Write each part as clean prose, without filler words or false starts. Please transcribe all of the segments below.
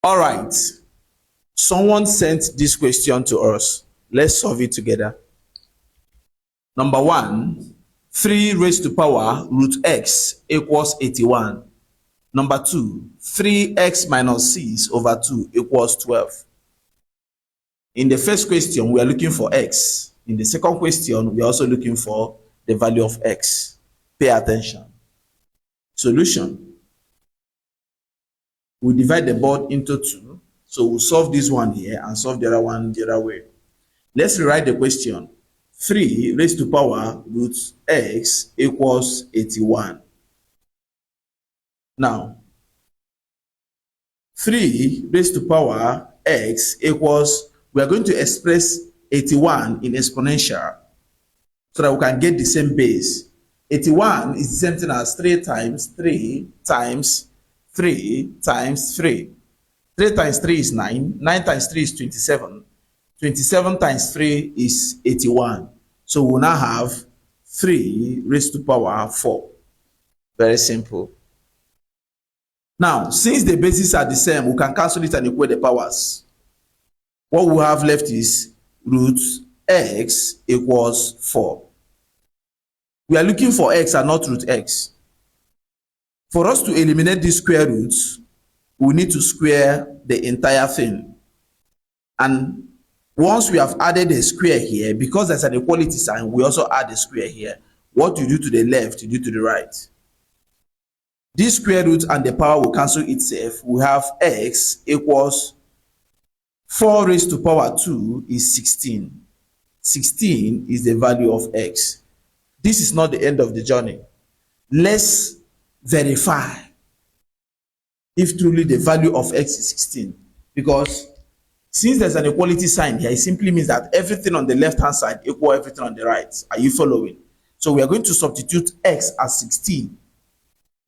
All right. Someone sent this question to us. Let's solve it together. Number 1, 3 raised to power root x equals 81. Number 2, 3x minus 6 over 2 equals 12. In the first question, we are looking for x. In the second question, we are also looking for the value of x. Pay attention. Solution. We divide the board into 2. So we'll solve this one here and solve the other one the other way. Let's rewrite the question. 3 raised to power root x equals 81. Now, 3 raised to power x equals, we are going to express 81 in exponential so that we can get the same base. 81 is the same thing as 3 times 3 times 3 times 3. 3 times 3 is 9. 9 times 3 is 27. 27 times 3 is 81. So we now have 3 raised to power 4. Very simple. Now, since the bases are the same, we can cancel it and equate the powers. What we have left is root x equals 4. We are looking for x and not root x. For us to eliminate these square roots, we need to square the entire thing. And once we have added a square here, because there's an equality sign, we also add a square here. What you do to the left, you do to the right. This square root and the power will cancel itself. We have x equals 4 raised to power 2 is 16. 16 is the value of x. This is not the end of the journey. Let's verify if truly the value of x is 16. Because since there's an equality sign here, it simply means that everything on the left-hand side equals everything on the right. Are you following? So we are going to substitute x as 16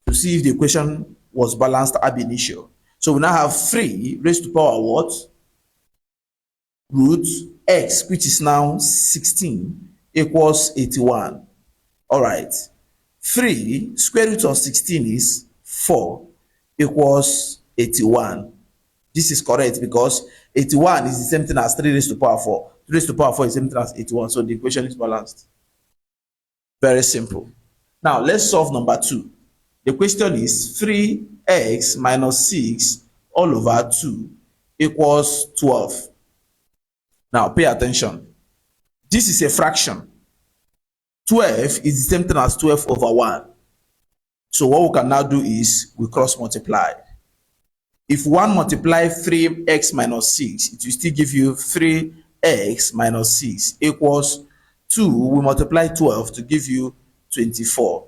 to see if the equation was balanced ab initio. So we now have 3 raised to power what? Root x, which is now 16, equals 81. All right. 3 square root of 16 is 4 equals 81. This is correct because 81 is the same thing as 3 raised to power 4. 3 raised to power 4 is the same thing as 81. So the equation is balanced. Very simple. Now let's solve number 2. The question is 3x minus 6 all over 2 equals 12. Now pay attention. This is a fraction. 12 is the same thing as 12 over 1. So what we can now do is we cross multiply. If 1 multiply 3x minus 6, it will still give you 3x minus 6 equals 2. We multiply 12 to give you 24.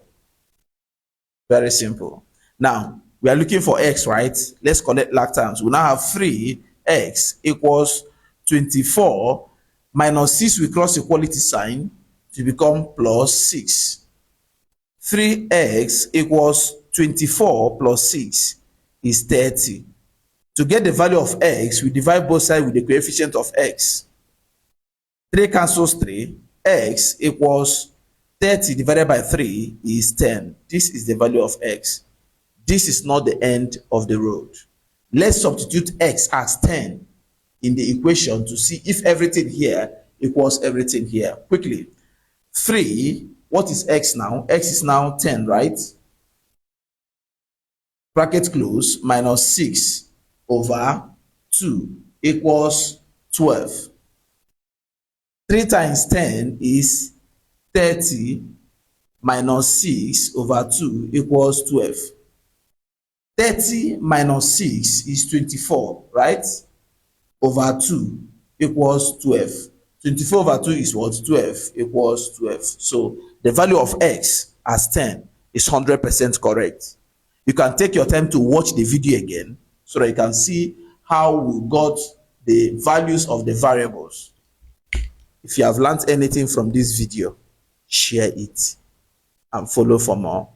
Very simple. Now, we are looking for x, right? Let's collect like terms. We now have 3x equals 24 minus 6. We cross equality sign to become plus 6. 3x equals 24 plus 6 is 30. To get the value of x, we divide both sides with the coefficient of x. 3 cancels 3. X equals 30 divided by 3 is 10. This is the value of x. This is not the end of the road. Let's substitute x as 10 in the equation to see if everything here equals everything here. Quickly. 3, what is x now? X is now 10, right? Bracket close, minus 6 over 2 equals 12. 3 times 10 is 30 minus 6 over 2 equals 12. 30 minus 6 is 24, right? Over 2 equals 12. 24 over 2 is what? 12 equals 12. So the value of x as 10 is 100% correct. You can take your time to watch the video again so that you can see how we got the values of the variables. If you have learned anything from this video, share it and follow for more.